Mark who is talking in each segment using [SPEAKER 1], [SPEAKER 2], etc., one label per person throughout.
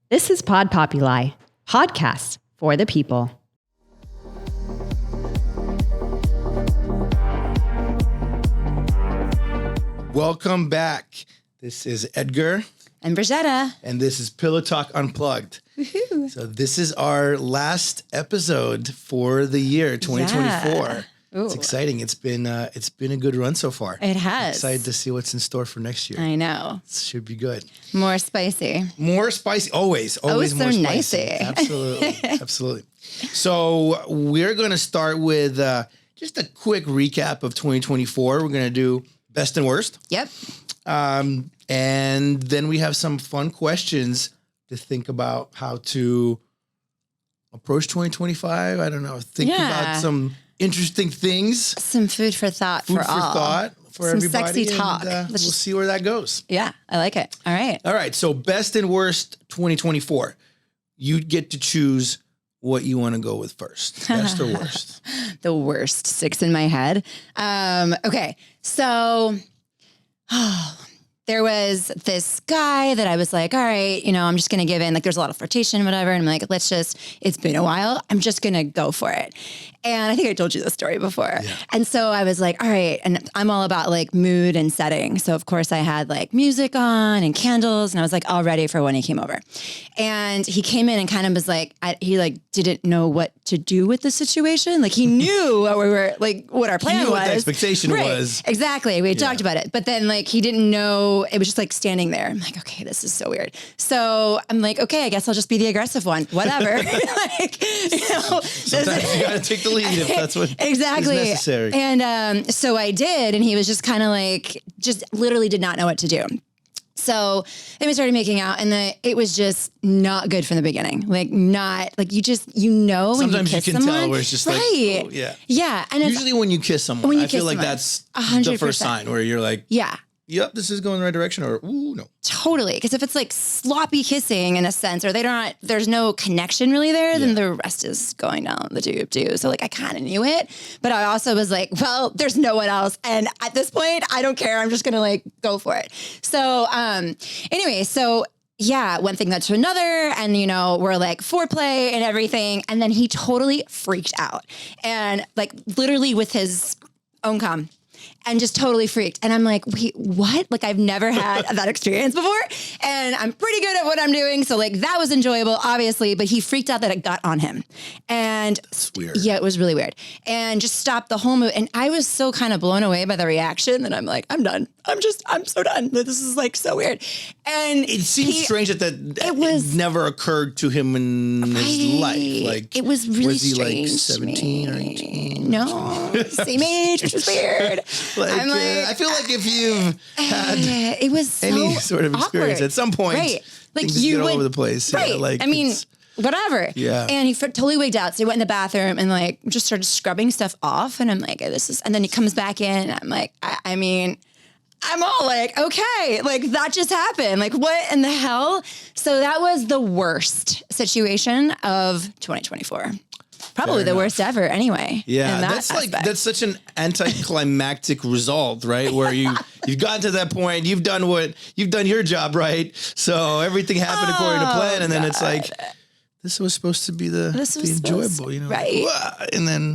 [SPEAKER 1] This is Pod Populi, podcasts for the people.
[SPEAKER 2] Welcome back. This is Edgar
[SPEAKER 3] and Bridgetta.
[SPEAKER 2] And this is Pillow Talk Unplugged. Woo-hoo. So this is our last episode for the year 2024. Yeah. It's exciting. It's been a good run so far.
[SPEAKER 3] It has.
[SPEAKER 2] I'm excited to see what's in store for next year.
[SPEAKER 3] I know.
[SPEAKER 2] It should be good.
[SPEAKER 3] More spicy.
[SPEAKER 2] More spicy. Always
[SPEAKER 3] so
[SPEAKER 2] more spicy.
[SPEAKER 3] Nicey.
[SPEAKER 2] Absolutely. Absolutely. So we're going to start with just a quick recap of 2024. We're going to do best and worst.
[SPEAKER 3] Yep.
[SPEAKER 2] And then we have some fun questions to think about how to approach 2025. I don't know. Think about some interesting things.
[SPEAKER 3] Some food for thought for all.
[SPEAKER 2] For
[SPEAKER 3] some
[SPEAKER 2] everybody.
[SPEAKER 3] Sexy talk.
[SPEAKER 2] We'll see where that goes.
[SPEAKER 3] Yeah, I like it. All right.
[SPEAKER 2] So best and worst 2024. You get to choose what you want to go with first. Best or worst?
[SPEAKER 3] The worst. 6 in my head. Okay. So there was this guy that I was like, all right, I'm just going to give in. Like, there's a lot of flirtation, whatever. And I'm like, it's been a while. I'm just going to go for it. And I think I told you this story before. Yeah. And so I was like, all right. And I'm all about like mood and setting. So of course I had like music on and candles, and I was like all ready for when he came over. And he came in and kind of was like, he like didn't know what to do with the situation. Like he knew what we were like, what our plan was.
[SPEAKER 2] What the expectation was.
[SPEAKER 3] Exactly. We had talked about it, but then like he didn't know. It was just like standing there. I'm like, okay, this is so weird. So I'm like, okay, I guess I'll just be the aggressive one. Whatever.
[SPEAKER 2] Sometimes you got to take the lead if that's what
[SPEAKER 3] exactly
[SPEAKER 2] is necessary.
[SPEAKER 3] And so I did, and he was just kind of like, just literally did not know what to do. So then we started making out, and it was just not good from the beginning. Like not like you know when
[SPEAKER 2] sometimes
[SPEAKER 3] you kiss
[SPEAKER 2] you can
[SPEAKER 3] someone,
[SPEAKER 2] tell where it's just
[SPEAKER 3] right.
[SPEAKER 2] like, oh, yeah.
[SPEAKER 3] Yeah. And
[SPEAKER 2] usually when you kiss someone, I feel like that's
[SPEAKER 3] 100%.
[SPEAKER 2] the first sign where you're like,
[SPEAKER 3] yeah.
[SPEAKER 2] Yep, this is going the right direction, or ooh, no.
[SPEAKER 3] Totally. Because if it's like sloppy kissing in a sense, or there's no connection really there, then the rest is going down the tube too. So like I kind of knew it, but I also was like, well, there's no one else. And at this point, I don't care. I'm just going to like go for it. So anyway, one thing led to another, and we're like foreplay and everything. And then he totally freaked out, and like literally with his own cum. And just totally freaked. And I'm like, wait, what? Like, I've never had that experience before. And I'm pretty good at what I'm doing. So like, that was enjoyable, obviously, but he freaked out that it got on him. And
[SPEAKER 2] it's weird.
[SPEAKER 3] Yeah, it was really weird. And just stopped the whole move. And I was so kind of blown away by the reaction that I'm like, I'm done. I'm so done. This is like so weird. And
[SPEAKER 2] it seems strange that it never occurred to him in his life. Like,
[SPEAKER 3] it was really
[SPEAKER 2] strange. Was he like 17 or 18?
[SPEAKER 3] No, same age, which was weird.
[SPEAKER 2] I feel like if you've had
[SPEAKER 3] it was
[SPEAKER 2] any sort of experience
[SPEAKER 3] awkward.
[SPEAKER 2] At some point,
[SPEAKER 3] right? Like
[SPEAKER 2] you get all over the place,
[SPEAKER 3] right?
[SPEAKER 2] Yeah, like
[SPEAKER 3] I mean, whatever.
[SPEAKER 2] Yeah.
[SPEAKER 3] And he totally wigged out. So he went in the bathroom and like just started scrubbing stuff off. And I'm like, and then he comes back in. And I'm like, I mean, I'm all like, okay, like that just happened. Like what in the hell? So that was the worst situation of 2024. Probably the worst ever anyway.
[SPEAKER 2] Yeah, that's such an anticlimactic result, right? Where you've gotten to that point, you've done your job, right? So everything happened according to plan, and then it's like, this was supposed to be the enjoyable,
[SPEAKER 3] right?
[SPEAKER 2] And then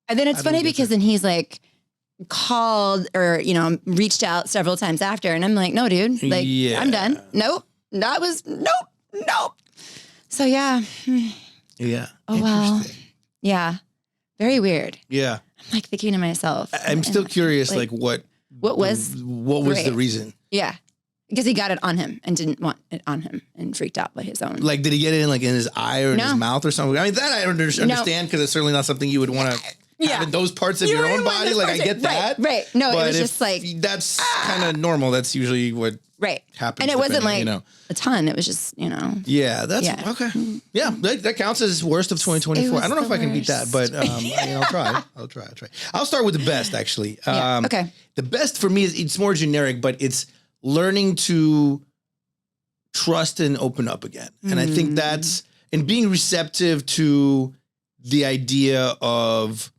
[SPEAKER 3] and then it's funny because then he's like called or reached out several times after, and I'm like, no, dude, like I'm done. Nope, nope. So yeah.
[SPEAKER 2] Yeah.
[SPEAKER 3] Oh, well. Yeah. Very weird.
[SPEAKER 2] Yeah.
[SPEAKER 3] I'm like thinking to myself.
[SPEAKER 2] I'm still curious, like what was the reason?
[SPEAKER 3] Yeah. Because he got it on him and didn't want it on him and freaked out by his own.
[SPEAKER 2] Like, did he get it in his eye or in his mouth or something? I mean, that I don't understand because it's certainly not something you would want to have in those parts of your own body. Like, I get that.
[SPEAKER 3] Right. No, it was just like.
[SPEAKER 2] That's kind of normal. That's usually what happens.
[SPEAKER 3] And it wasn't like a ton. It was just,
[SPEAKER 2] Yeah, that's okay. Yeah, that counts as worst of 2024. I don't know if I can beat that, but I'll try. I'll start with the best, actually.
[SPEAKER 3] Okay.
[SPEAKER 2] The best for me is it's more generic, but it's learning to trust and open up again. And I think that's, and being receptive to the idea of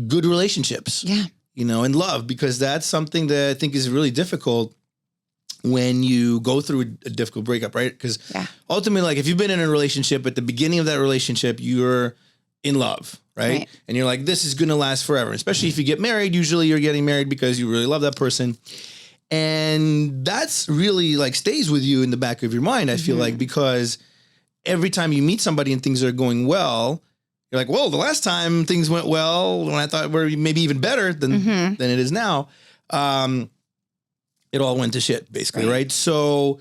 [SPEAKER 2] good relationships.
[SPEAKER 3] Yeah.
[SPEAKER 2] And love, because that's something that I think is really difficult when you go through a difficult breakup, right? Because ultimately, like if you've been in a relationship, at the beginning of that relationship, you're in love, right? And you're like, this is going to last forever. Especially if you get married, usually you're getting married because you really love that person. And that's really like stays with you in the back of your mind, I feel like, because every time you meet somebody and things are going well, you're like, well, the last time things went well, when I thought were maybe even better than it is now, it all went to shit, basically, right? So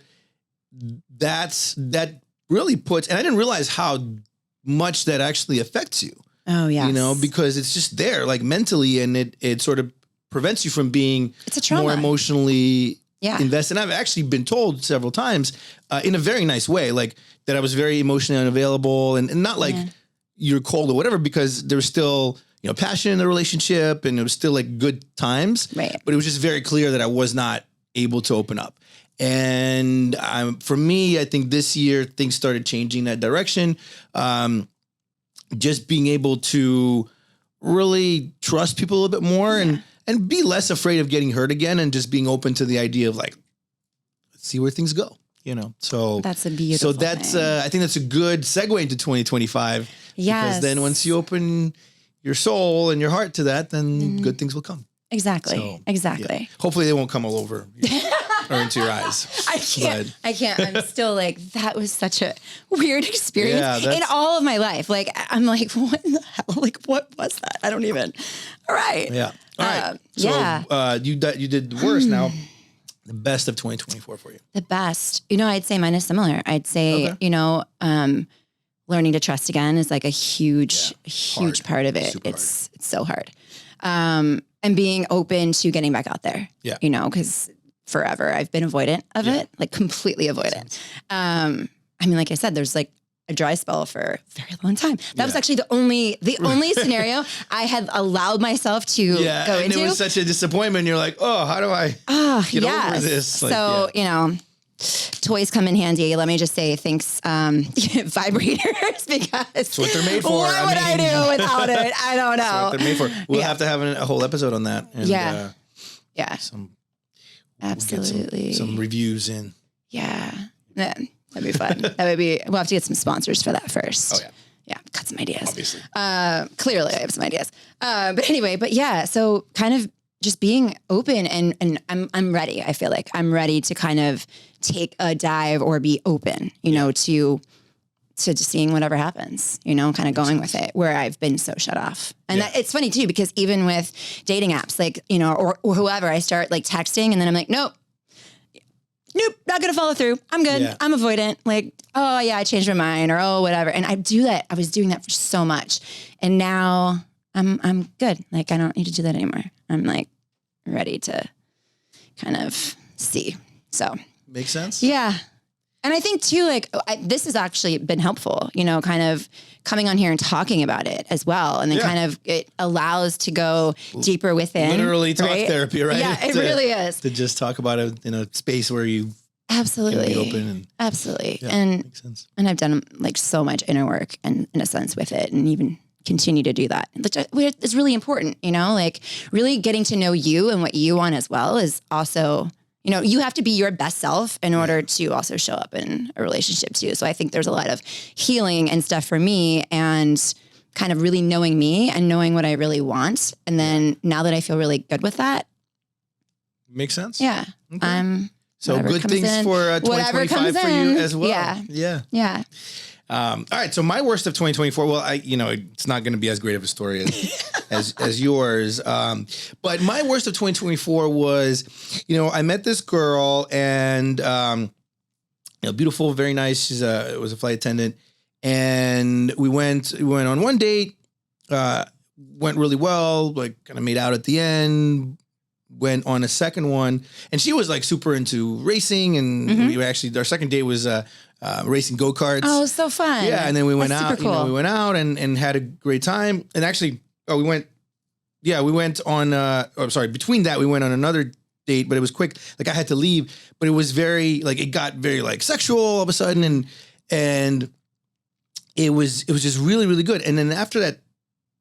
[SPEAKER 2] that really puts, and I didn't realize how much that actually affects you.
[SPEAKER 1] Oh, yeah.
[SPEAKER 2] You know, because it's just there, like mentally, and it sort of prevents you from being more emotionally invested. And I've actually been told several times in a very nice way, like that I was very emotionally unavailable and not like you're cold or whatever, because there's still, you know, passion in the relationship and it was still like good times.
[SPEAKER 3] Right.
[SPEAKER 2] But it was just very clear that I was not able to open up. And for me, I think this year things started changing that direction. Just being able to really trust people a little bit more and be less afraid of getting hurt again, and just being open to the idea of like, let's see where things go, you know? So
[SPEAKER 3] that's a beautiful thing.
[SPEAKER 2] I think that's a good segue into 2025.
[SPEAKER 3] Yes.
[SPEAKER 2] Because then once you open your soul and your heart to that, then good things will come.
[SPEAKER 3] Exactly.
[SPEAKER 2] So,
[SPEAKER 3] exactly.
[SPEAKER 2] Yeah. Hopefully they won't come all over you or into your eyes.
[SPEAKER 3] I can't. I'm still like, that was such a weird experience in all of my life. Like, I'm like, what in the hell? Like, what was that? I don't even. All right.
[SPEAKER 2] Yeah. All right. So you did the worst now. The best of 2024 for you.
[SPEAKER 3] The best. You know, I'd say mine is similar. I'd say, you know, learning to trust again is like a huge part of it. It's so hard. And being open to getting back out there, you know, because forever I've been avoidant of it, like completely avoidant. I mean, like I said, there's like a dry spell for a very long time. That was actually the only scenario I had allowed myself to go
[SPEAKER 2] and
[SPEAKER 3] into.
[SPEAKER 2] It was such a disappointment. You're like, oh, how do I get over this? Like,
[SPEAKER 3] so, you know, toys come in handy. Let me just say thanks, vibrators, because
[SPEAKER 2] that's what they're made for.
[SPEAKER 3] What would I do without it? I don't know.
[SPEAKER 2] That's what they're made for. We'll have to have a whole episode on that. And,
[SPEAKER 3] Absolutely.
[SPEAKER 2] Some reviews in.
[SPEAKER 3] Yeah. That'd be fun. We'll have to get some sponsors for that first.
[SPEAKER 2] Oh yeah.
[SPEAKER 3] Yeah. Got some ideas.
[SPEAKER 2] Obviously.
[SPEAKER 3] Clearly I have some ideas. But yeah, so kind of just being open and I'm ready. I feel like I'm ready to kind of take a dive or be open, you know, to just seeing whatever happens, you know, kind of going with it, where I've been so shut off. And that, it's funny too, because even with dating apps, like, you know, or whoever, I start like texting and then I'm like, nope, not going to follow through. I'm good. Yeah. I'm avoidant. Like, oh yeah, I changed my mind, or, oh, whatever. And I do that. I was doing that for so much. And now I'm good. Like, I don't need to do that anymore. I'm like ready to kind of see. So
[SPEAKER 2] makes sense.
[SPEAKER 3] Yeah. And I think too, like this has actually been helpful, you know, kind of coming on here and talking about it as well. And then kind of it allows to go deeper within.
[SPEAKER 2] Literally talk therapy, right?
[SPEAKER 3] Yeah, it really is.
[SPEAKER 2] To just talk about it in a space where you
[SPEAKER 3] absolutely
[SPEAKER 2] can be open. And,
[SPEAKER 3] absolutely.
[SPEAKER 2] Yeah,
[SPEAKER 3] and
[SPEAKER 2] makes sense. And
[SPEAKER 3] I've done like so much inner work and in a sense with it, and even continue to do that, which is really important, you know, like really getting to know you and what you want as well is also, you know, you have to be your best self in order to also show up in a relationship too. So I think there's a lot of healing and stuff for me, and kind of really knowing me and knowing what I really want. And then now that I feel really good with that.
[SPEAKER 2] Makes sense.
[SPEAKER 3] Yeah.
[SPEAKER 2] Okay. So good things for 2025 for you as well.
[SPEAKER 3] Yeah.
[SPEAKER 2] Yeah.
[SPEAKER 3] Yeah.
[SPEAKER 2] All right. So my worst of 2024, well, it's not going to be as great of a story as yours. But my worst of 2024 was, you know, I met this girl and, beautiful, very nice. She's was a flight attendant, and we went on one date, went really well, like kind of made out at the end, went on a second one, and she was like super into racing. And we actually, our second date was, racing go-karts.
[SPEAKER 3] Oh, so fun.
[SPEAKER 2] Yeah. And then we went
[SPEAKER 3] That's
[SPEAKER 2] out,
[SPEAKER 3] super cool.
[SPEAKER 2] we went out and had a great time. And actually, we went on, between that, we went on another date, but it was quick. Like I had to leave, but it was very, like, it got very like sexual all of a sudden. And it was just really, really good. And then after that,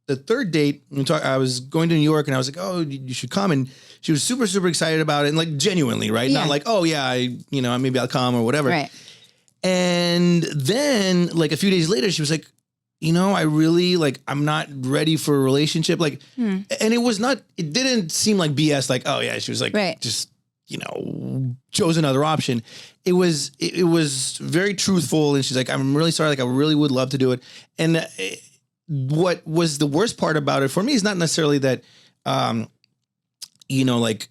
[SPEAKER 2] the third date, I was going to New York and I was like, oh, you should come. And she was super, super excited about it. And like genuinely, right? Not like, oh yeah, maybe I'll come or whatever.
[SPEAKER 3] Right.
[SPEAKER 2] And then like a few days later, she was like, I really like, I'm not ready for a relationship. Like, and it didn't seem like BS. Like, oh yeah, she was like, just, chose another option. It was very truthful. And she's like, I'm really sorry. Like, I really would love to do it. And what was the worst part about it for me is not necessarily that, like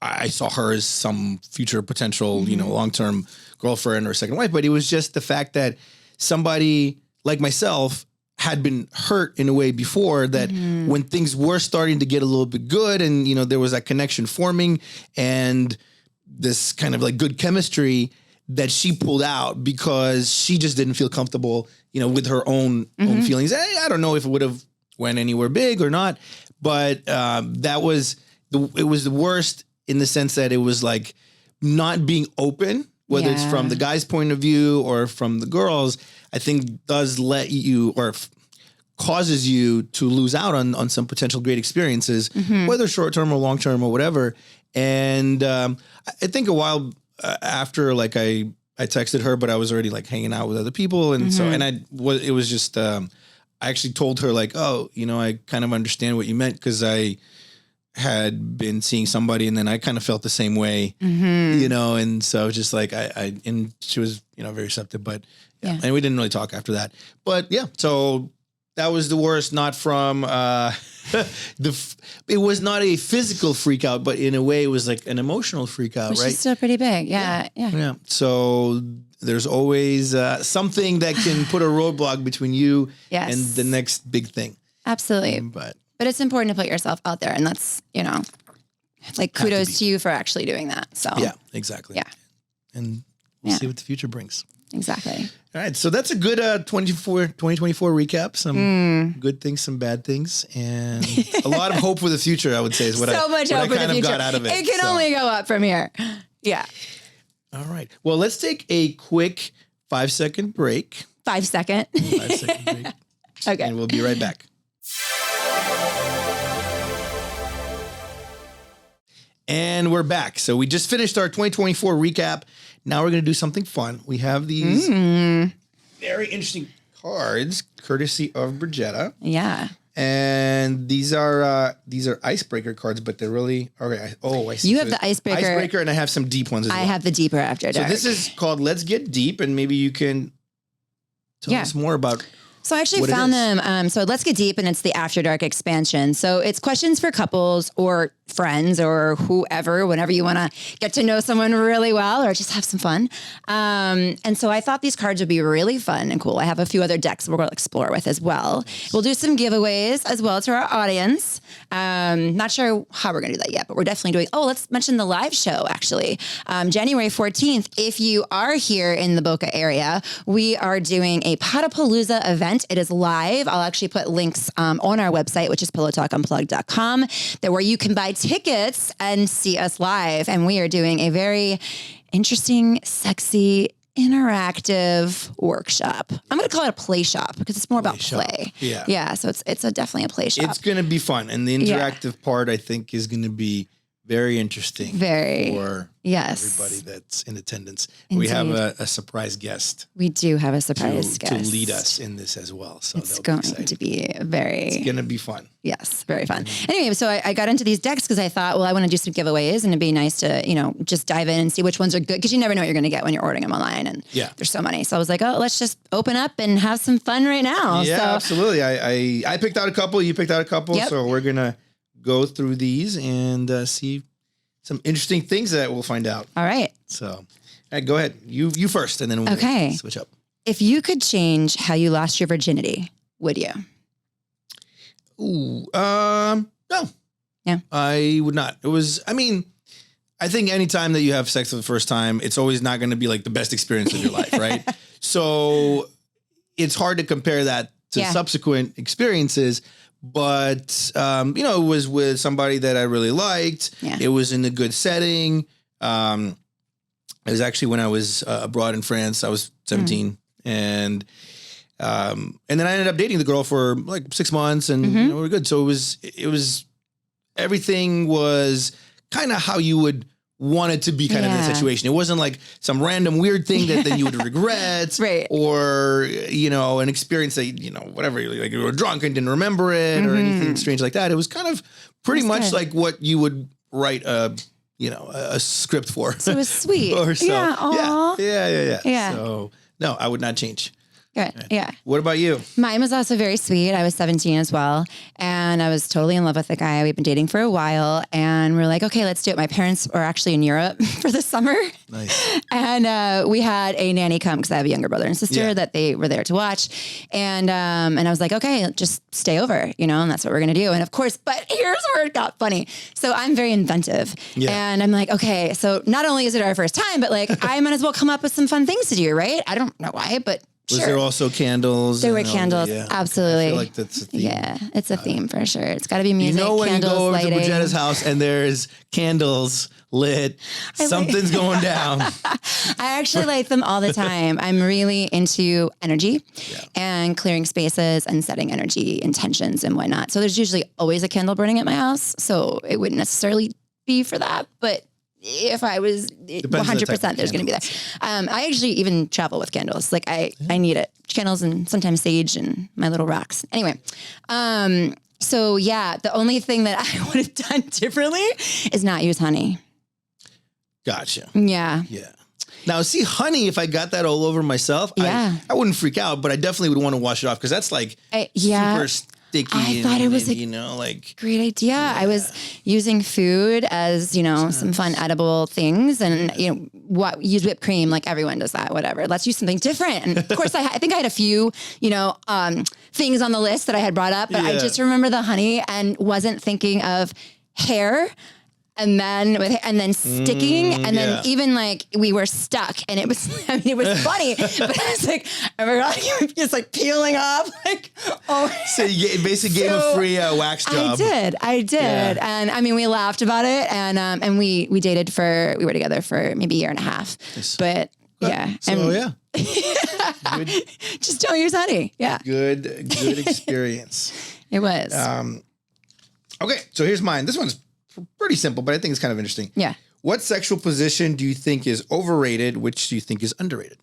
[SPEAKER 2] I saw her as some future potential, long-term girlfriend or second wife, but it was just the fact that somebody like myself had been hurt in a way before that when things were starting to get a little bit good and, there was that connection forming and this kind of like good chemistry that she pulled out because she just didn't feel comfortable, with her own feelings. I don't know if it would have went anywhere big or not, but it was the worst in the sense that it was like not being open, whether it's from the guy's point of view or from the girls, I think does let you or causes you to lose out on some potential great experiences, whether short-term or long-term or whatever. And I think a while after, like I texted her, but I was already like hanging out with other people. And it was just, I actually told her like, oh, I kind of understand what you meant because I had been seeing somebody and then I kind of felt the same way, and so just like and she was, very receptive, but and we didn't really talk after that, but so that was the worst, not from, it was not a physical freak out, but in a way it was like an emotional freak out,
[SPEAKER 3] which
[SPEAKER 2] right?
[SPEAKER 3] is still pretty big. Yeah.
[SPEAKER 2] So there's always something that can put a roadblock between you and the next big thing.
[SPEAKER 3] Absolutely. But it's important to put yourself out there, and that's, like kudos to you for actually doing that. So
[SPEAKER 2] yeah, exactly.
[SPEAKER 3] Yeah.
[SPEAKER 2] And we'll see what the future brings.
[SPEAKER 3] Exactly.
[SPEAKER 2] All right. So that's a good 2024 recap. Some good things, some bad things, and a lot of hope for the future, I would say, is what
[SPEAKER 3] so much hope for the future.
[SPEAKER 2] Got out of it.
[SPEAKER 3] It can only go up from here. Yeah.
[SPEAKER 2] All right. Well, let's take a quick 5-second break.
[SPEAKER 3] 5 second.
[SPEAKER 2] 5-second break.
[SPEAKER 3] Okay.
[SPEAKER 2] And we'll be right back. And we're back. So we just finished our 2024 recap. Now we're going to do something fun. We have these very interesting cards, courtesy of Bridgetta.
[SPEAKER 3] Yeah.
[SPEAKER 2] And these are icebreaker cards, but they're really okay. I see.
[SPEAKER 3] You have the icebreaker,
[SPEAKER 2] and I have some deep ones as well.
[SPEAKER 3] I have the deeper after dark.
[SPEAKER 2] So this is called Let's Get Deep, and maybe you can tell us more about.
[SPEAKER 3] So I actually found them. So Let's Get Deep, and it's the After Dark expansion. So it's questions for couples or friends or whoever, whenever you want to get to know someone really well or just have some fun. And so I thought these cards would be really fun and cool. I have a few other decks we're going to explore with as well. We'll do some giveaways as well to our audience. Not sure how we're going to do that yet, but we're definitely doing, let's mention the live show actually. January 14th, if you are here in the Boca area, we are doing a Potapalooza event. It is live. I'll actually put links on our website, which is pillowtalkunplugged.com, that where you can buy tickets and see us live. And we are doing a very interesting, sexy, interactive workshop. I'm going to call it a play shop because it's more about play.
[SPEAKER 2] Yeah.
[SPEAKER 3] Yeah. So it's definitely a play shop.
[SPEAKER 2] It's going to be fun. And the interactive part, I think, is going to be very interesting for everybody that's in attendance. Indeed. We have a surprise guest.
[SPEAKER 3] We do have a surprise guest
[SPEAKER 2] to lead us in this as well. So
[SPEAKER 3] it's going to be
[SPEAKER 2] it's going to be fun.
[SPEAKER 3] Yes, very fun. Anyway, so I got into these decks because I thought, I want to do some giveaways and it'd be nice to, just dive in and see which ones are good because you never know what you're going to get when you're ordering them online. And there's so many. So I was like, let's just open up and have some fun right now.
[SPEAKER 2] Yeah, absolutely. I picked out a couple. You picked out a couple. Yep. So we're going to go through these and see some interesting things that we'll find out.
[SPEAKER 3] All right.
[SPEAKER 2] So go ahead. You first, and then we'll switch up.
[SPEAKER 3] If you could change how you lost your virginity, would you?
[SPEAKER 2] Ooh, no. Yeah. I would not. I think anytime that you have sex for the first time, it's always not going to be like the best experience of your life, right? So it's hard to compare that to subsequent experiences. But, it was with somebody that I really liked. Yeah. It was in a good setting. It was actually when I was abroad in France. I was 17. And then I ended up dating the girl for like 6 months and we were good. So it was everything was kind of how you would want it to be kind of in a situation. It wasn't like some random weird thing that then you would regret
[SPEAKER 3] Right.
[SPEAKER 2] or, an experience that, whatever, like you were drunk and didn't remember it or anything strange like that. It was kind of pretty much
[SPEAKER 3] good.
[SPEAKER 2] like what you would write a script for.
[SPEAKER 3] So it was sweet.
[SPEAKER 2] or so.
[SPEAKER 3] Yeah. Aw.
[SPEAKER 2] Yeah. So no, I would not change.
[SPEAKER 3] Good. Yeah.
[SPEAKER 2] What about you?
[SPEAKER 3] Mine was also very sweet. I was 17 as well. And I was totally in love with the guy. We've been dating for a while. And we're like, okay, let's do it. My parents were actually in Europe for the summer.
[SPEAKER 2] Nice.
[SPEAKER 3] And we had a nanny come because I have a younger brother and sister that they were there to watch. And I was like, okay, just stay over, and that's what we're going to do. And of course, but here's where it got funny. So I'm very inventive. Yeah. And I'm like, okay, so not only is it our first time, but like I might as well come up with some fun things to do, right? I don't know why, but
[SPEAKER 2] Was there also candles?
[SPEAKER 3] There were candles, absolutely.
[SPEAKER 2] I feel like that's a theme.
[SPEAKER 3] Yeah, it's a theme for sure. It's got to be music,
[SPEAKER 2] when
[SPEAKER 3] candles,
[SPEAKER 2] you go over
[SPEAKER 3] lighting.
[SPEAKER 2] to Bridgetta's house and there's candles lit, something's going down.
[SPEAKER 3] I actually light them all the time. I'm really into energy and clearing spaces and setting energy intentions and whatnot. So there's usually always a candle burning at my house. So it wouldn't necessarily be for that, but if I was 100%, there's going to be that. I actually even travel with candles. Like I need it. Candles and sometimes sage and my little rocks. Anyway. So yeah, the only thing that I would have done differently is not use honey.
[SPEAKER 2] Gotcha.
[SPEAKER 3] Yeah.
[SPEAKER 2] Yeah. Now, see, honey, if I got that all over myself, I wouldn't freak out, but I definitely would want to wash it off because that's like super sticky.
[SPEAKER 3] I thought it was a great idea. Yeah. I was using food as, some fun edible things and, use whipped cream like everyone does that, whatever. Let's use something different. And of course, I think I had a few, things on the list that I had brought up, but I just remember the honey and wasn't thinking of hair. And then sticking, and then even like we were stuck, and it was funny, but I was like, I remember just like peeling off, like
[SPEAKER 2] So you basically gave a free wax job.
[SPEAKER 3] I did, and I mean we laughed about it, and we dated we were together for maybe a year and a half, but yeah,
[SPEAKER 2] so
[SPEAKER 3] just don't use honey,
[SPEAKER 2] good experience.
[SPEAKER 3] It was
[SPEAKER 2] okay. So here's mine. This one's pretty simple, but I think it's kind of interesting.
[SPEAKER 3] Yeah.
[SPEAKER 2] What sexual position do you think is overrated? Which do you think is underrated?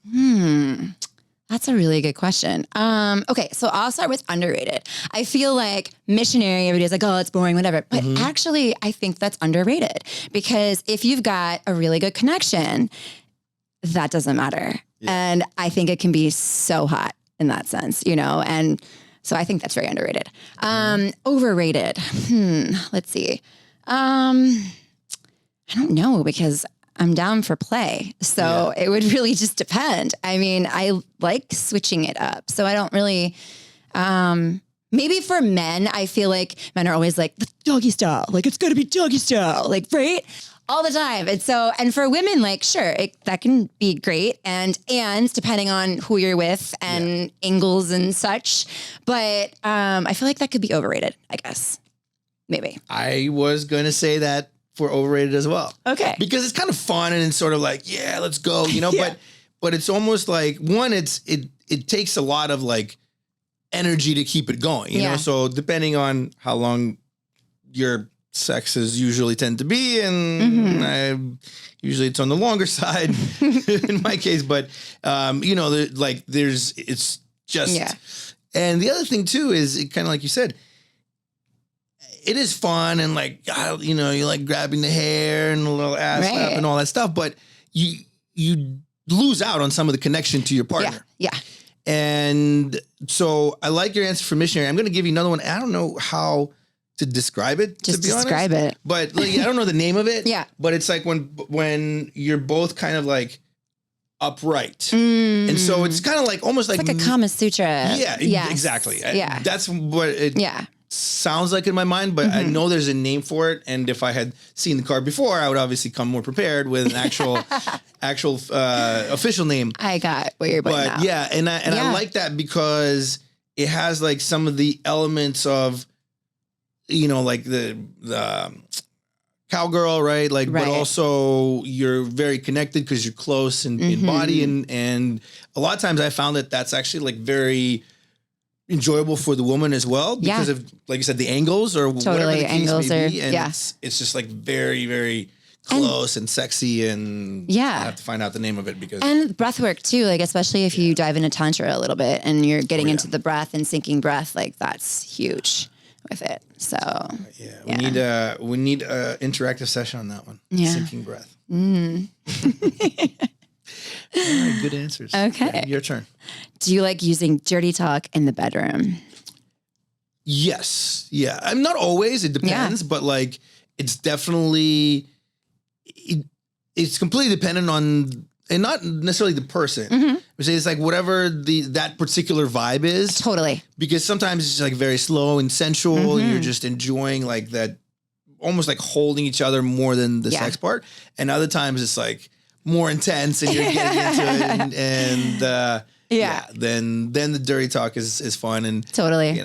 [SPEAKER 3] That's a really good question. Okay, so I'll start with underrated. I feel like missionary, everybody's like, oh, it's boring, whatever. But actually, I think that's underrated because if you've got a really good connection, that doesn't matter. Yeah. And I think it can be so hot in that sense, and so I think that's very underrated. Overrated. Let's see. I don't know because I'm down for play. So it would really just depend. I mean, I like switching it up. So I don't really, maybe for men, I feel like men are always like the doggy style, like it's gotta be doggy style, like, right? All the time. And for women, like, sure, that can be great. And depending on who you're with and angles and such. But, I feel like that could be overrated, I guess. Maybe. I
[SPEAKER 2] was going to say that for overrated as well.
[SPEAKER 3] Okay.
[SPEAKER 2] Because it's kind of fun and it's sort of like, let's go, but it's almost like one, it takes a lot of like energy to keep it going, you know? So depending on how long your sexes usually tend to be, and usually it's on the longer side in my case, but it's just, and the other thing too, is it kind of like you said, it is fun and like, you like grabbing the hair and a little ass slap and all that stuff, but you lose out on some of the connection to your partner.
[SPEAKER 3] Yeah.
[SPEAKER 2] And so I like your answer for missionary. I'm going to give you another one. I don't know how to describe it.
[SPEAKER 3] Just
[SPEAKER 2] to be
[SPEAKER 3] describe
[SPEAKER 2] honest.
[SPEAKER 3] it.
[SPEAKER 2] But like, I don't know the name of it.
[SPEAKER 3] Yeah.
[SPEAKER 2] But it's like when you're both kind of like upright. And so it's kind of like almost
[SPEAKER 3] like a Kama Sutra.
[SPEAKER 2] Yeah. Yes. Exactly.
[SPEAKER 3] Yeah.
[SPEAKER 2] That's what it sounds like in my mind, but I know there's a name for it. And if I had seen the card before, I would obviously come more prepared with an actual official name.
[SPEAKER 3] I got what you're putting out.
[SPEAKER 2] Yeah. And I like that because it has like some of the elements of, like the cowgirl, right? Like, but also you're very connected because you're close in body. And a lot of times I found that that's actually like very enjoyable for the woman as well because of, like you said, the angles or whatever the case may be. And it's just like very, very close and sexy, and I have to find out the name of it because
[SPEAKER 3] and breath work too, like especially if you dive into tantra a little bit and you're getting into the breath and syncing breath, like that's huge with it. So we need a interactive session on that one. Syncing breath. All right, good answers. Okay,
[SPEAKER 2] your turn.
[SPEAKER 3] Do you like using dirty talk in the bedroom?
[SPEAKER 2] Yes. Yeah. I'm not always. It depends, but like it's definitely. It's completely dependent on, and not necessarily the person. It's like whatever that particular vibe is.
[SPEAKER 3] Totally.
[SPEAKER 2] Because sometimes it's like very slow and sensual, and you're just enjoying like that, almost like holding each other more than the sex part. And other times it's like more intense, and you're getting into it, and then the dirty talk is fun, and
[SPEAKER 3] totally.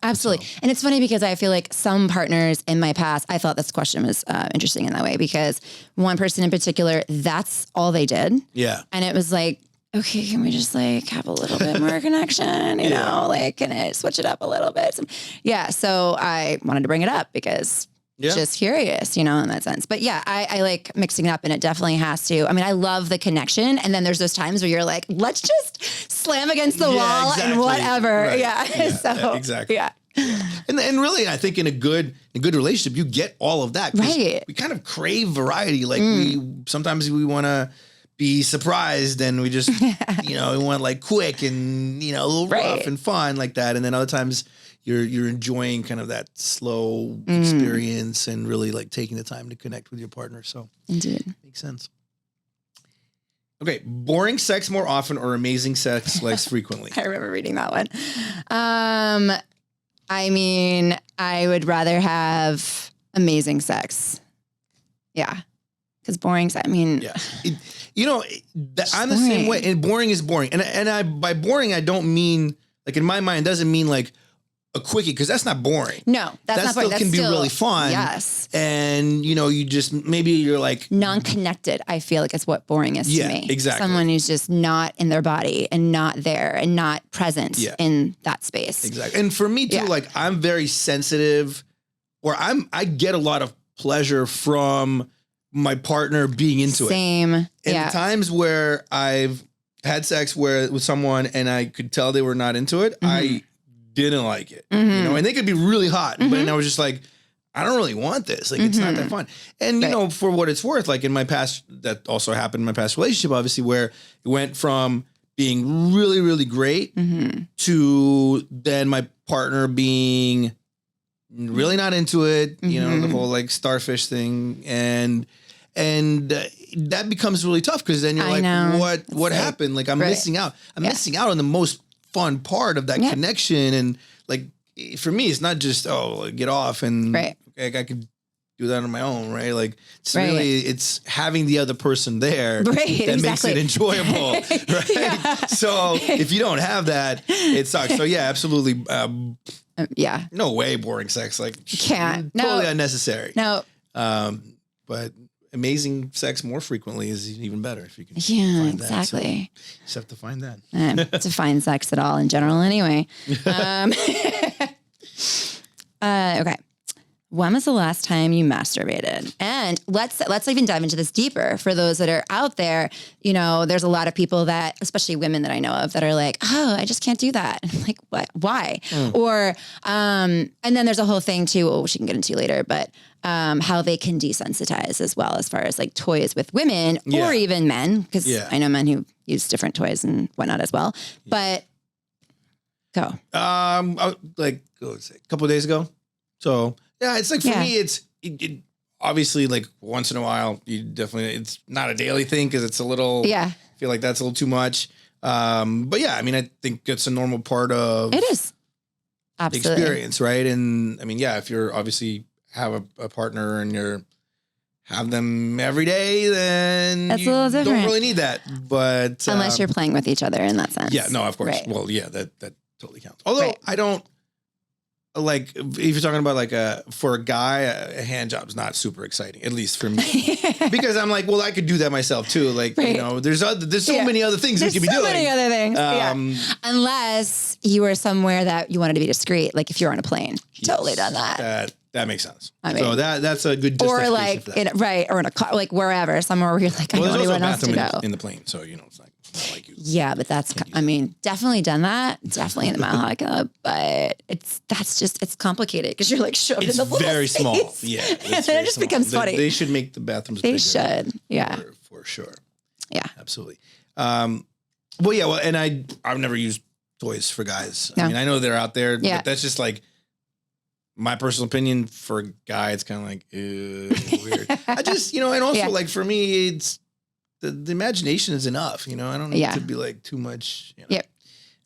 [SPEAKER 3] Absolutely. And it's funny because I feel like some partners in my past, I thought this question was interesting in that way because one person in particular, that's all they did.
[SPEAKER 2] Yeah.
[SPEAKER 3] And it was like, okay, can we just like have a little bit more connection? You know, like, can it switch it up a little bit? So I wanted to bring it up because just curious, in that sense. But I like mixing it up, and it definitely has to. I mean, I love the connection. And then there's those times where you're like, let's just slam against the wall and whatever. Right. So
[SPEAKER 2] exactly.
[SPEAKER 3] Yeah.
[SPEAKER 2] And really, I think in a good relationship, you get all of that.
[SPEAKER 3] Right.
[SPEAKER 2] We kind of crave variety. Like sometimes we want to be surprised, and we just, we want like quick and, a little rough and fun like that. And then other times you're enjoying kind of that slow experience and really like taking the time to connect with your partner. So
[SPEAKER 3] indeed,
[SPEAKER 2] makes sense. Okay. Boring sex more often or amazing sex less frequently?
[SPEAKER 3] I remember reading that one. I mean, I would rather have amazing sex. Yeah. Because boring sex, I'm
[SPEAKER 2] the same way. And boring is boring. And by boring, I don't mean, like in my mind, it doesn't mean like a quickie, because that's not boring.
[SPEAKER 3] No, that's not boring.
[SPEAKER 2] That can be really fun.
[SPEAKER 3] Yes.
[SPEAKER 2] And, you just, maybe you're like.
[SPEAKER 3] Non-connected, I feel like is what boring is to me.
[SPEAKER 2] Exactly.
[SPEAKER 3] Someone who's just not in their body and not there and not present in that space.
[SPEAKER 2] Exactly. And for me too, like I'm very sensitive, or I get a lot of pleasure from my partner being into it.
[SPEAKER 3] Same.
[SPEAKER 2] And the times where I've had sex with someone and I could tell they were not into it, I didn't like it, and they could be really hot, but I was just like, I don't really want this. Like, it's not that fun. And, for what it's worth, like in my past, that also happened in my past relationship, obviously, where it went from being really, really great to then my partner being really not into it, the whole like starfish thing. And that becomes really tough, because then you're like, what happened? Like, I'm missing out. I'm missing out on the most fun part of that connection. And like, for me, it's not just, get off and like, I could do that on my own, right? Like, it's really, it's having the other person there that makes it enjoyable, right? So if you don't have that, it sucks. So absolutely. No way boring sex. Like,
[SPEAKER 3] you can't.
[SPEAKER 2] Totally unnecessary.
[SPEAKER 3] No.
[SPEAKER 2] But amazing sex more frequently is even better if you can find that.
[SPEAKER 3] Exactly.
[SPEAKER 2] So you just have to find that.
[SPEAKER 3] Define sex at all in general anyway. Okay. When was the last time you masturbated? And let's even dive into this deeper for those that are out there. There's a lot of people that, especially women that I know of, that are like, I just can't do that. I'm like, what? Why? Or, and then there's a whole thing too, which we can get into later, but how they can desensitize as well, as far as like toys with women or even men, because I know men who use different toys and whatnot as well. But go.
[SPEAKER 2] Like a couple of days ago. So it's like, for me, it's obviously like once in a while. You definitely, it's not a daily thing, because it's a little. I feel like that's a little too much. But I mean, I think it's a normal part of
[SPEAKER 3] it is absolutely
[SPEAKER 2] experience, right? And I mean, if you're obviously have a partner and you're have them every day, then
[SPEAKER 3] that's
[SPEAKER 2] you
[SPEAKER 3] a little different.
[SPEAKER 2] Don't really need that. But
[SPEAKER 3] unless you're playing with each other in that sense.
[SPEAKER 2] Yeah, no, of course. Right. Well, that totally counts. Although I don't like if you're talking about like for a guy, a hand job's not super exciting, at least for me, because I'm like, well, I could do that myself too. Like, you know, there's so many other things we could be doing.
[SPEAKER 3] There's so many other things. Unless you were somewhere that you wanted to be discreet, like if you're on a plane, totally done that.
[SPEAKER 2] That makes sense.
[SPEAKER 3] I mean,
[SPEAKER 2] so that's a good
[SPEAKER 3] or
[SPEAKER 2] justification
[SPEAKER 3] like
[SPEAKER 2] for that.
[SPEAKER 3] or in a car, like wherever, somewhere where you're like, I don't want anyone else to go
[SPEAKER 2] in the plane, so you know it's not like you.
[SPEAKER 3] Yeah, but that's, I mean, definitely done that. Definitely in the Mile High Club, but it's complicated because you're like shoved in the little
[SPEAKER 2] very
[SPEAKER 3] space.
[SPEAKER 2] Small. Yeah,
[SPEAKER 3] and then it just becomes funny.
[SPEAKER 2] They should make the bathrooms.
[SPEAKER 3] They
[SPEAKER 2] bigger
[SPEAKER 3] should. Yeah,
[SPEAKER 2] for sure.
[SPEAKER 3] Yeah,
[SPEAKER 2] absolutely. And I've never used toys for guys.
[SPEAKER 3] No.
[SPEAKER 2] I mean, I know they're out there,
[SPEAKER 3] Yeah.
[SPEAKER 2] but that's just like my personal opinion. For a guy, it's kind of like weird. I just, and also like for me, it's the imagination is enough. I don't need to be like too much.
[SPEAKER 3] Yep.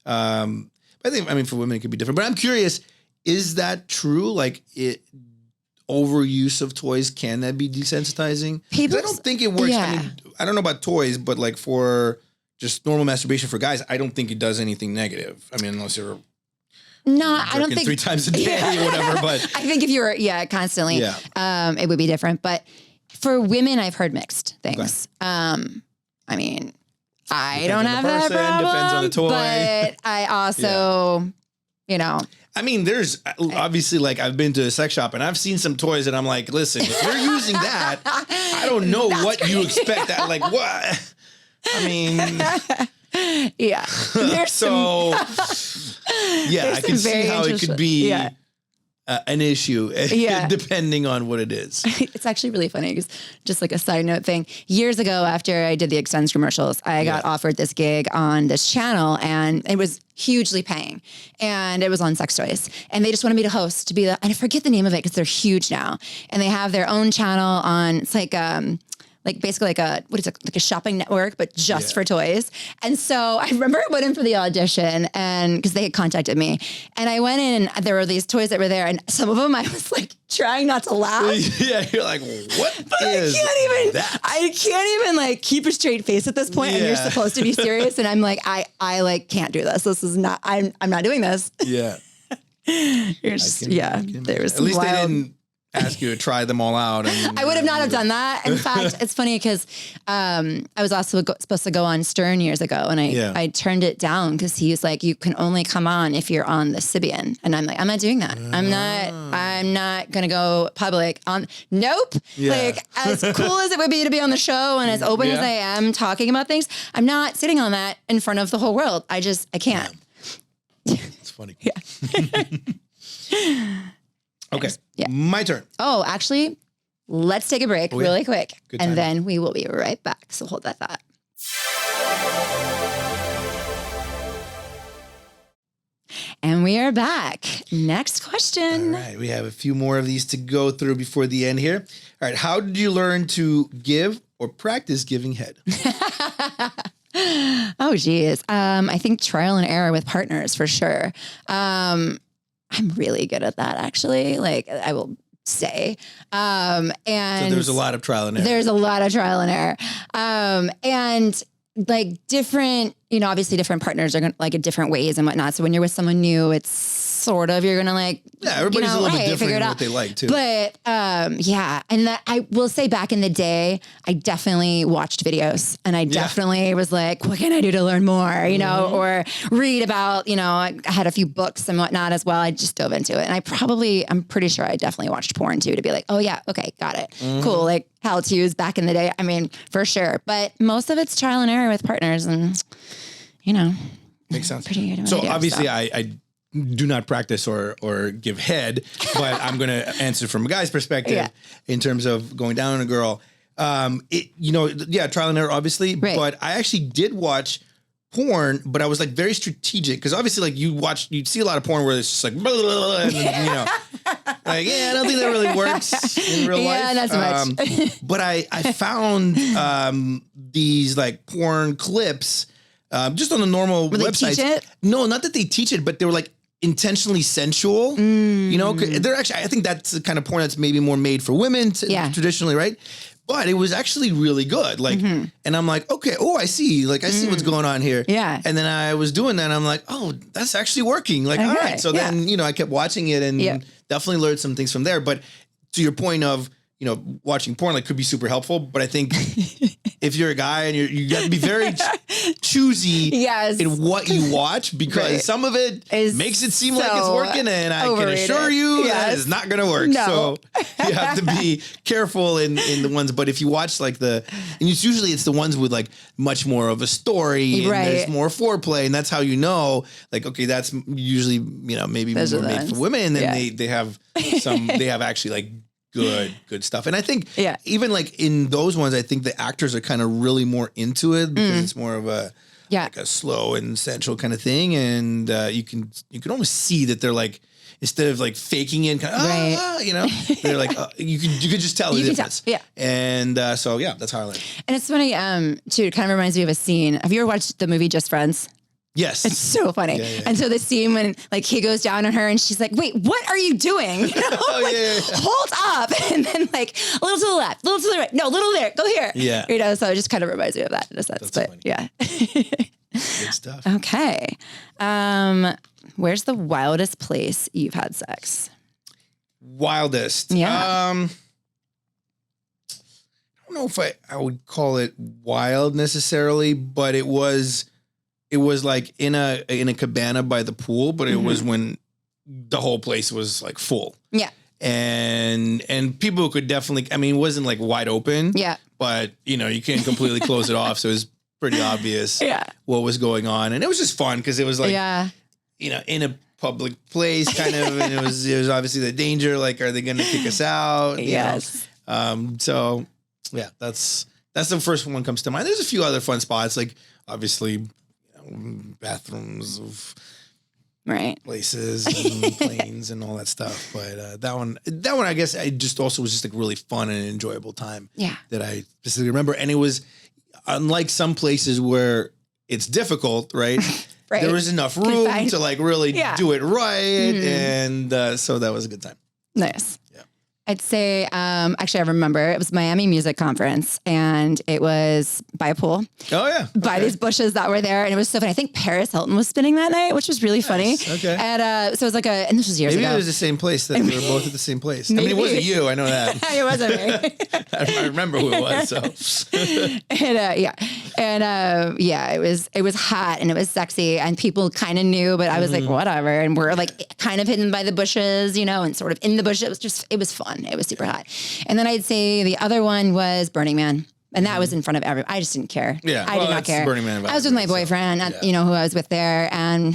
[SPEAKER 2] I mean, for women, it could be different. But I'm curious, is that true? Like overuse of toys, can that be desensitizing? I don't think it works.
[SPEAKER 3] Yeah.
[SPEAKER 2] I mean, I don't know about toys, but like for just normal masturbation for guys, I don't think it does anything negative. I mean, unless you're
[SPEAKER 3] I don't think
[SPEAKER 2] 3 times a day or whatever. But
[SPEAKER 3] I think if you were, constantly, it would be different. But for women, I've heard mixed things. Okay. I mean, I don't have that problem. Depends on the toy. But I also,
[SPEAKER 2] I mean, there's obviously like I've been to a sex shop and I've seen some toys and I'm like, listen, if you're using that, I don't know what you expect. That like what? I mean,
[SPEAKER 3] yeah.
[SPEAKER 2] So I can see how it could be an issue depending on what it is.
[SPEAKER 3] It's actually really funny because just like a side note thing, years ago after I did the Extends commercials, I got offered this gig on this channel and it was hugely paying and it was on sex toys and they just wanted me to host to be and I forget the name of it because they're huge now and they have their own channel on, it's like basically like a shopping network, but just for toys. And so I remember I went in for the audition and because they had contacted me and I went in and there were these toys that were there and some of them I was like trying not to laugh.
[SPEAKER 2] Yeah. You're like, what is that?
[SPEAKER 3] I can't even like keep a straight face at this point and you're supposed to be serious. And I'm like, I like can't do this. This is not, I'm not doing this.
[SPEAKER 2] Yeah.
[SPEAKER 3] You're just, there was
[SPEAKER 2] at least they didn't ask you to try them all out. And,
[SPEAKER 3] I would have not have done that. In fact, it's funny because I was also supposed to go on Stern years ago and I turned it down because he was like, you can only come on if you're on the Sybian. And I'm like, I'm not doing that. I'm not going to go public on. Nope. Yeah. Like as cool as it would be to be on the show and as open as I am talking about things, I'm not sitting on that in front of the whole world. I can't.
[SPEAKER 2] It's funny.
[SPEAKER 3] Yeah.
[SPEAKER 2] Okay, my turn.
[SPEAKER 3] Oh, actually, let's take a break really quick.
[SPEAKER 2] And
[SPEAKER 3] then we will be right back. So hold that thought. And we are back. Next question.
[SPEAKER 2] All right, we have a few more of these to go through before the end here. All right, how did you learn to give or practice giving head?
[SPEAKER 3] Oh, geez. I think trial and error with partners for sure. I'm really good at that, actually. Like, I will say. And
[SPEAKER 2] so there's a lot of trial and error.
[SPEAKER 3] There's a lot of trial and error. And like different, obviously different partners are gonna like in different ways and whatnot. So when you're with someone new, it's sort of, you're going to like,
[SPEAKER 2] everybody's a little bit different in what they like too.
[SPEAKER 3] But, and that I will say back in the day, I definitely watched videos and I definitely was like, what can I do to learn more, or read about, I had a few books and whatnot as well. I just dove into it. And I'm pretty sure I definitely watched porn too, to be like, oh yeah, okay, got it. Cool. Like how-tos back in the day. I mean, for sure. But most of it's trial and error with partners and,
[SPEAKER 2] makes sense.
[SPEAKER 3] Pretty good.
[SPEAKER 2] So obviously I do not practice or give head, but I'm going to answer from a guy's perspective in terms of going down on a girl. Trial and error, obviously, but I actually did watch porn, but I was like very strategic because obviously like you'd see a lot of porn where it's just like, blah, blah, blah, and, like, I don't think that really works in real life.
[SPEAKER 3] Yeah, not so much.
[SPEAKER 2] But I found these like porn clips just on the normal websites.
[SPEAKER 3] They teach it?
[SPEAKER 2] No, not that they teach it, but they were like intentionally sensual. They're actually, I think that's the kind of porn that's maybe more made for women traditionally, right? but it was actually really good. Like, and I'm like, okay, I see. Like, I see what's going on here.
[SPEAKER 3] Yeah.
[SPEAKER 2] And then I was doing that and I'm like, oh, that's actually working. Like, all right. So then, I kept watching it and definitely learned some things from there. But to your point of, watching porn, like, could be super helpful. But I think if you're a guy and you got to be very choosy in what you watch, because some of it makes it seem like it's working, and I can assure you that it's not going to work. No. So you have to be careful in the ones. But if you watch like and it's the ones with like much more of a story and there's more foreplay, and that's how like, okay, that's usually maybe more made for women, and then they have they have actually like good stuff. And I think even like in those ones, I think the actors are kind of really more into it because it's more of a like a slow and sensual kind of thing. And you can almost see that they're like, instead of like faking it, kind of, they're like, you could just tell the difference. Yeah. And so that's how I learned.
[SPEAKER 3] And it's funny, too, it kind of reminds me of a scene. Have you ever watched the movie Just Friends?
[SPEAKER 2] Yes.
[SPEAKER 3] It's so funny. Yeah. And so the scene when like he goes down on her and she's like, wait, what are you doing? Hold up. And then like a little to the left, a little to the right. No, a little there, go here. Yeah. So it just kind of reminds me of that in a sense. That's funny. Yeah.
[SPEAKER 2] Good stuff.
[SPEAKER 3] Okay. Where's the wildest place you've had sex?
[SPEAKER 2] Wildest.
[SPEAKER 3] Yeah.
[SPEAKER 2] I don't know if I would call it wild necessarily, but it was like in a cabana by the pool, but it was when the whole place was like full. Yeah. And people could definitely, it wasn't like wide open. Yeah. But you can't completely close it off. So it was pretty obvious what was going on. And it was just fun because it was like, in a public place kind of, and it was obviously the danger. Like, are they going to kick us out?
[SPEAKER 3] Yes.
[SPEAKER 2] So yeah, that's the first one comes to mind. There's a few other fun spots, like obviously bathrooms of places and planes and all that stuff. But that one, I guess I just also was just like really fun and enjoyable time. Yeah. That I specifically remember. And it was unlike some places where it's difficult, right? Right. There was enough room to like really do it right. And so that was a good time.
[SPEAKER 3] Nice. I'd say, actually, I remember it was Miami Music Conference, and it was by a pool. Oh, yeah. By these bushes that were there. And it was so funny. I think Paris Hilton was spinning that night, which was really funny. Okay. And so it was like and this was years ago.
[SPEAKER 2] Maybe it was the same place that we were both at the same place. Maybe. I mean, it wasn't you. I know that.
[SPEAKER 3] It wasn't me.
[SPEAKER 2] I remember who it was. So.
[SPEAKER 3] It was hot and it was sexy and people kind of knew, but I was like, whatever. And we're like kind of hidden by the bushes, and sort of in the bush. It was fun. It was super hot. And then I'd say the other one was Burning Man. And that was in front of everyone. I just didn't care. Yeah. I did not care. Burning Man I was with my boyfriend, who I was with there. And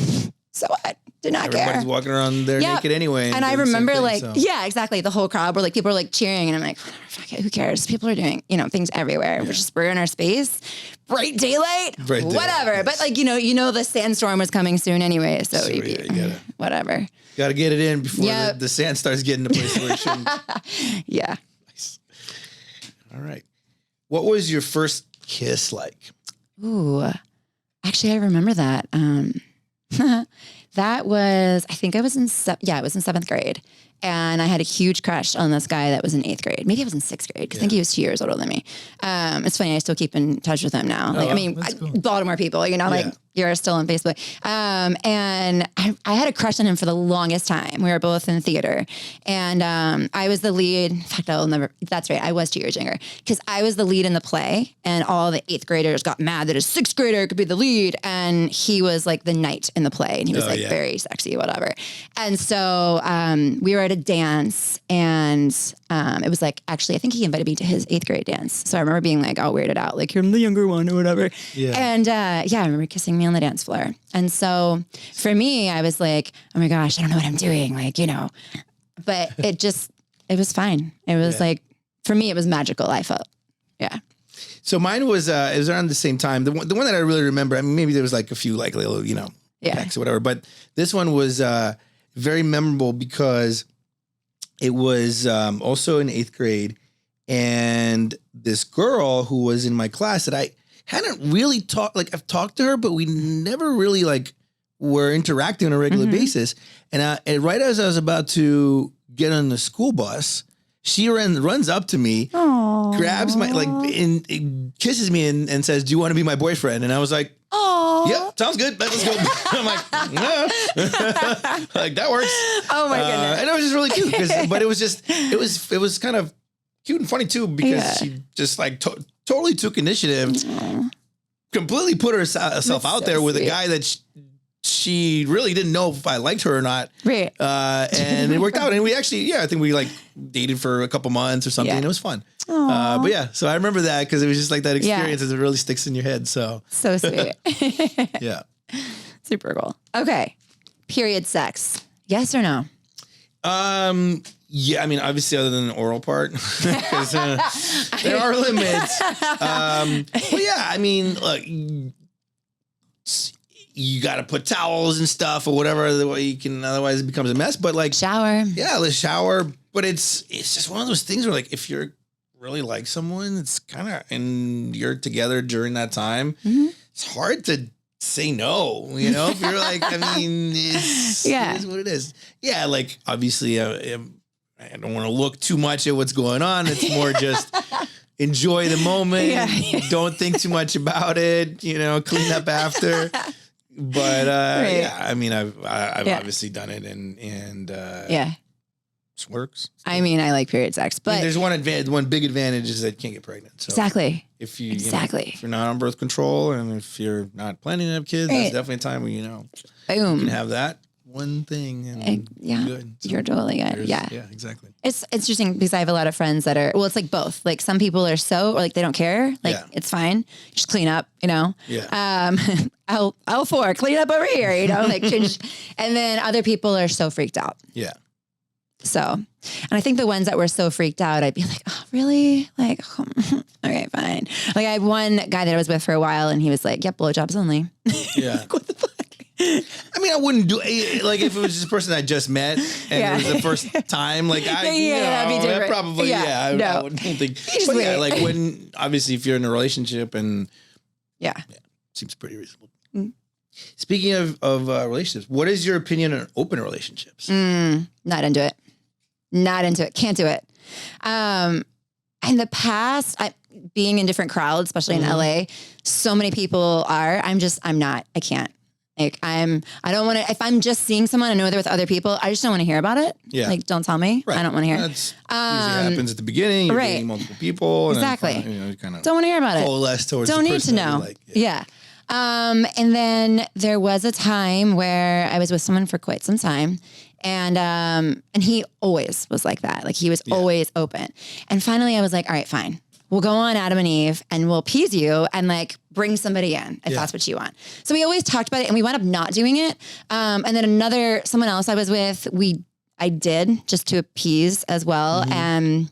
[SPEAKER 3] so what? Did not care.
[SPEAKER 2] Everybody's walking around there naked anyway.
[SPEAKER 3] And I remember exactly. The whole crowd were like, people were like cheering. And I'm like, fuck it, who cares? People are doing, things everywhere. Yeah. We're in our space. Bright daylight. Whatever. Yes. But like, the sandstorm was coming soon anyway. So whatever.
[SPEAKER 2] Got to get it in before the sand starts getting to places where it shouldn't.
[SPEAKER 3] Yeah.
[SPEAKER 2] Nice. All right. What was your first kiss like?
[SPEAKER 3] Ooh, actually, I remember that. That was, I think I was in, it was in 7th grade. And I had a huge crush on this guy that was in 8th grade. Maybe I was in 6th grade. I think he was 2 years older than me. It's funny. I still keep in touch with him now. Cool. Baltimore people, you're still on Facebook. And I had a crush on him for the longest time. We were both in theater and I was the lead. In fact, that's right. I was 2 years younger because I was the lead in the play and all the 8th graders got mad that a 6th grader could be the lead. And he was like the knight in the play and he was very sexy, whatever. And so we were at a dance and it was like, actually, I think he invited me to his 8th grade dance. So I remember being like all weirded out, like you're the younger one or whatever. Yeah. And I remember kissing me on the dance floor. And so for me, I was like, oh my gosh, I don't know what I'm doing. But it was fine. It was like, for me, it was magical. I felt,
[SPEAKER 2] So mine was, it was around the same time. The one that I really remember, maybe there was like a few like little, packs or whatever, but this one was very memorable because it was also in 8th grade. And this girl who was in my class that I hadn't really talked, I've talked to her, but we never really were interacting on a regular basis. And right as I was about to get on the school bus, she runs up to me. Aww. grabs my, like, and kisses me and says, "Do you want to be my boyfriend?" And I was like,
[SPEAKER 3] Oh,
[SPEAKER 2] "Yep, sounds good. Let's go." I'm like, "No." Like, that works.
[SPEAKER 3] Oh my goodness.
[SPEAKER 2] And it was just really cute, but it was kind of cute and funny too, because she just like totally took initiative, completely put herself out there with a guy that she really didn't know if I liked her or not.
[SPEAKER 3] Right.
[SPEAKER 2] And it worked out. And we actually, I think we like dated for a couple months or something. And it was fun. But yeah, so I remember that because it was just like that experience that really sticks in your head. So
[SPEAKER 3] sweet.
[SPEAKER 2] Yeah.
[SPEAKER 3] Super cool. Okay. Period sex. Yes or no?
[SPEAKER 2] Yeah, I mean, obviously, other than the oral part, because there are limits. But yeah, I mean, look, you got to put towels and stuff or whatever. The way you can, otherwise it becomes a mess. But like
[SPEAKER 3] shower,
[SPEAKER 2] let's shower. But it's just one of those things where, like, if you're really like someone, it's kind of, and you're together during that time, it's hard to say no, you know, if you're like, I mean, it is what it is. Yeah. Like, obviously, I don't want to look too much at what's going on. It's more just enjoy the moment. Don't think too much about it, you know, clean up after. But, yeah, I mean, I've obviously done it and it works.
[SPEAKER 3] I mean, I like period sex, but
[SPEAKER 2] there's one big advantage is that you can't get pregnant. So
[SPEAKER 3] exactly.
[SPEAKER 2] If you know, if you're not on birth control and if you're not planning to have kids, that's definitely a time where, you know,
[SPEAKER 3] boom,
[SPEAKER 2] you can have that one thing and good. So
[SPEAKER 3] you're totally good. Yeah,
[SPEAKER 2] exactly.
[SPEAKER 3] It's interesting because I have a lot of friends that are, well, it's like both. Like some people are or like they don't care. Like it's fine. Just clean up, you know?
[SPEAKER 2] Yeah.
[SPEAKER 3] I'll clean up over here, you know, like change. And then other people are so freaked out.
[SPEAKER 2] Yeah.
[SPEAKER 3] So, and I think the ones that were so freaked out, I'd be like, oh, really? Like, okay, fine. Like I had one guy that I was with for a while and he was like, yep, blowjobs only.
[SPEAKER 2] Yeah.
[SPEAKER 3] Like, what the fuck?
[SPEAKER 2] I mean, I wouldn't do like if it was just a person I just met and it was the first time. Like I,
[SPEAKER 3] that'd be different.
[SPEAKER 2] Probably, I wouldn't think. But yeah, like when obviously if you're in a relationship and seems pretty reasonable. Speaking of relationships, what is your opinion on open relationships?
[SPEAKER 3] Not into it. Can't do it. In the past, being in different crowds, especially in LA, so many people are. I'm not. I can't. Like I don't want to. If I'm just seeing someone, I know they're with other people. I just don't want to hear about it. Yeah. Like don't tell me. Right. I don't want to hear.
[SPEAKER 2] That's usually happens at the beginning. You're dating multiple people.
[SPEAKER 3] Exactly.
[SPEAKER 2] And then, you kind of
[SPEAKER 3] don't want to hear about it.
[SPEAKER 2] Coalesce towards.
[SPEAKER 3] Don't
[SPEAKER 2] the
[SPEAKER 3] need to know.
[SPEAKER 2] Like,
[SPEAKER 3] and then there was a time where I was with someone for quite some time. And he always was like that. Like he was always open. And finally I was like, all right, fine. We'll go on Adam and Eve and we'll appease you and like bring somebody in if that's what you want. So we always talked about it and we wound up not doing it. And then someone else I was with, I did just to appease as well. And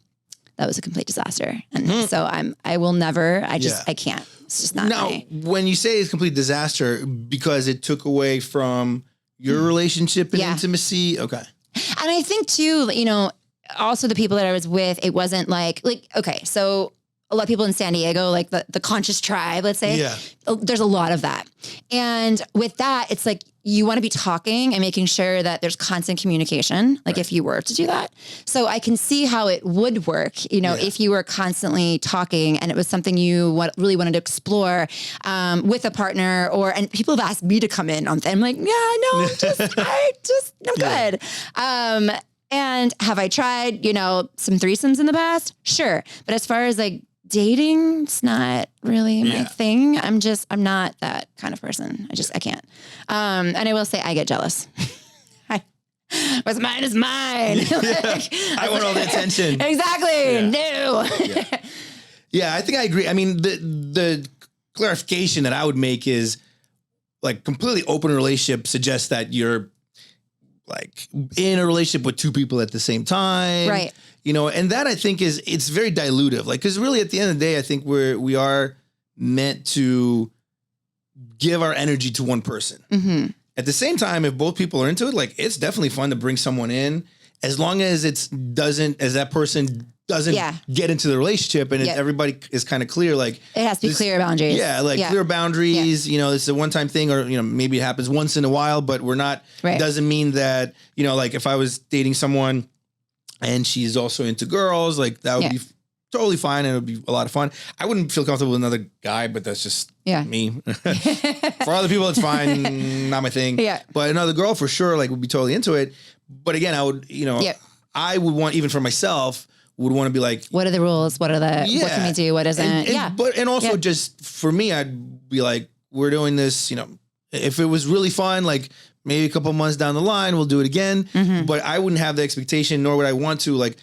[SPEAKER 3] that was a complete disaster. And so I will never, I can't. It's just not
[SPEAKER 2] now, when you say it's a complete disaster because it took away from your relationship and intimacy. Okay.
[SPEAKER 3] And I think too, you know, also the people that I was with, it wasn't like, okay, so a lot of people in San Diego, like the conscious tribe, let's say, there's a lot of that. And with that, it's like, you want to be talking and making sure that there's constant communication, like if you were to do that. So I can see how it would work, you know, if you were constantly talking and it was something you really wanted to explore with a partner and people have asked me to come in on them. I'm like, I'm good. And have I tried, you know, some threesomes in the past? Sure. But as far as like dating, it's not really my thing. I'm not that kind of person. I can't. And I will say I get jealous. What's mine is mine.
[SPEAKER 2] I want all the attention.
[SPEAKER 3] Exactly. No.
[SPEAKER 2] Yeah, I think I agree. I mean, the clarification that I would make is like completely open relationship suggests that you're like in a relationship with two people at the same time. Right. You know, and that I think it's very dilutive. Like, cause really at the end of the day, I think we are meant to give our energy to one person. At the same time, if both people are into it, like it's definitely fun to bring someone in as long as that person doesn't get into the relationship and everybody is kind of clear. Like
[SPEAKER 3] it has to be clear boundaries.
[SPEAKER 2] Yeah. Like clear boundaries, you know, this is a one-time thing or, you know, maybe it happens once in a while, but we're not, doesn't mean that, you know, like if I was dating someone and she's also into girls, like that would be totally fine. And it would be a lot of fun. I wouldn't feel comfortable with another guy, but that's just me. For other people, it's fine. Not my thing.
[SPEAKER 3] Yeah.
[SPEAKER 2] But another girl for sure, like would be totally into it. But again, I would, I would want, even for myself, would want to be like, what
[SPEAKER 3] are the rules? What can we do? What isn't?
[SPEAKER 2] And also just for me, I'd be like, we're doing this, if it was really fun, like maybe a couple months down the line, we'll do it again. Mm-hmm. But I wouldn't have the expectation, nor would I want to like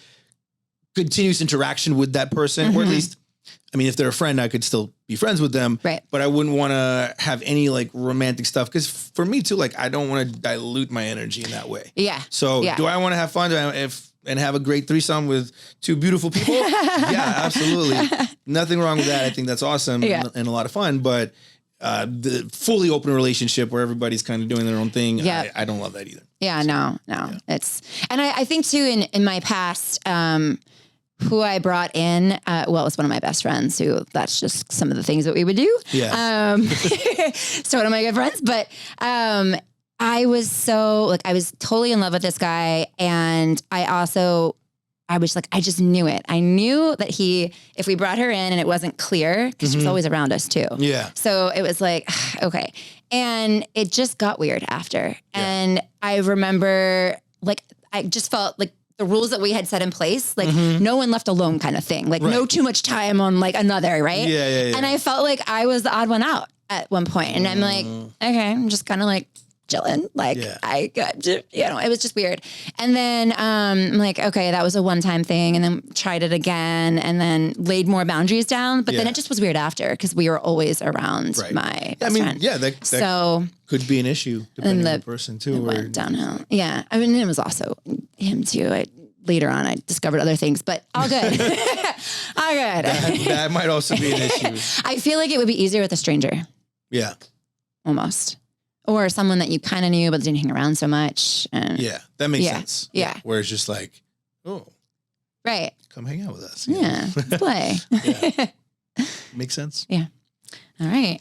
[SPEAKER 2] continuous interaction with that person, or at least, I mean, if they're a friend, I could still be friends with them,
[SPEAKER 3] right?
[SPEAKER 2] But I wouldn't want to have any like romantic stuff. Because for me too, like I don't want to dilute my energy in that way.
[SPEAKER 3] Yeah.
[SPEAKER 2] So do I want to have fun? And have a great threesome with two beautiful people? Yeah, absolutely. Nothing wrong with that. I think that's awesome and a lot of fun. But the fully open relationship where everybody's kind of doing their own thing, I don't love that either.
[SPEAKER 3] Yeah, no. Yeah. And I think too, in my past, who I brought in, it was one of my best friends who that's just some of the things that we would do.
[SPEAKER 2] Yeah.
[SPEAKER 3] So one of my good friends, but, I was I was totally in love with this guy. And I was like, I just knew it. I knew that if we brought her in and it wasn't clear, because she was always around us too.
[SPEAKER 2] Yeah.
[SPEAKER 3] So it was like, okay. And it just got weird after. Yeah. And I remember I just felt like the rules that we had set in place, like no one left alone kind of thing, like no too much time on like another. Right.
[SPEAKER 2] Yeah.
[SPEAKER 3] And I felt like I was the odd one out at one point. And I'm like, okay, I'm just kind of like, chilling. Like it was just weird. And then, I'm like, okay, that was a one-time thing, and then tried it again and then laid more boundaries down. But then it just was weird after, because we were always around my best friend.
[SPEAKER 2] Yeah. That could be an issue depending on the person too.
[SPEAKER 3] It went downhill. Yeah. I mean, it was also him too. Later on, I discovered other things, but all good. All good.
[SPEAKER 2] That might also be an issue.
[SPEAKER 3] I feel like it would be easier with a stranger.
[SPEAKER 2] Yeah.
[SPEAKER 3] Almost. Or someone that you kind of knew but didn't hang around so much. And
[SPEAKER 2] that makes sense.
[SPEAKER 3] Yeah.
[SPEAKER 2] Where it's just like,
[SPEAKER 3] right.
[SPEAKER 2] Come hang out with us.
[SPEAKER 3] Yeah. Let's play.
[SPEAKER 2] Makes sense.
[SPEAKER 3] Yeah. All right.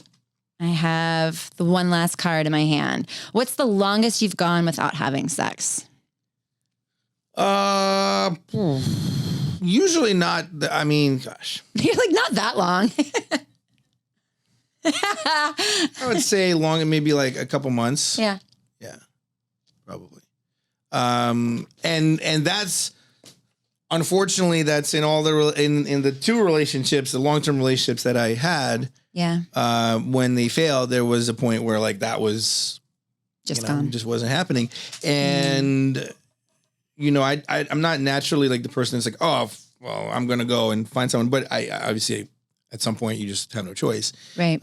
[SPEAKER 3] I have the one last card in my hand. What's the longest you've gone without having sex?
[SPEAKER 2] Usually not. I mean, gosh.
[SPEAKER 3] You're like, not that long.
[SPEAKER 2] I would say maybe like a couple months.
[SPEAKER 3] Yeah.
[SPEAKER 2] Yeah, probably. And that's, unfortunately, that's in all in the two relationships, the long-term relationships that I had.
[SPEAKER 3] Yeah.
[SPEAKER 2] When they failed, there was a point where like that was
[SPEAKER 3] just gone.
[SPEAKER 2] Just wasn't happening. And I'm not naturally like the person that's like, oh, well, I'm gonna go and find someone. But I obviously, at some point, you just have no choice.
[SPEAKER 3] Right.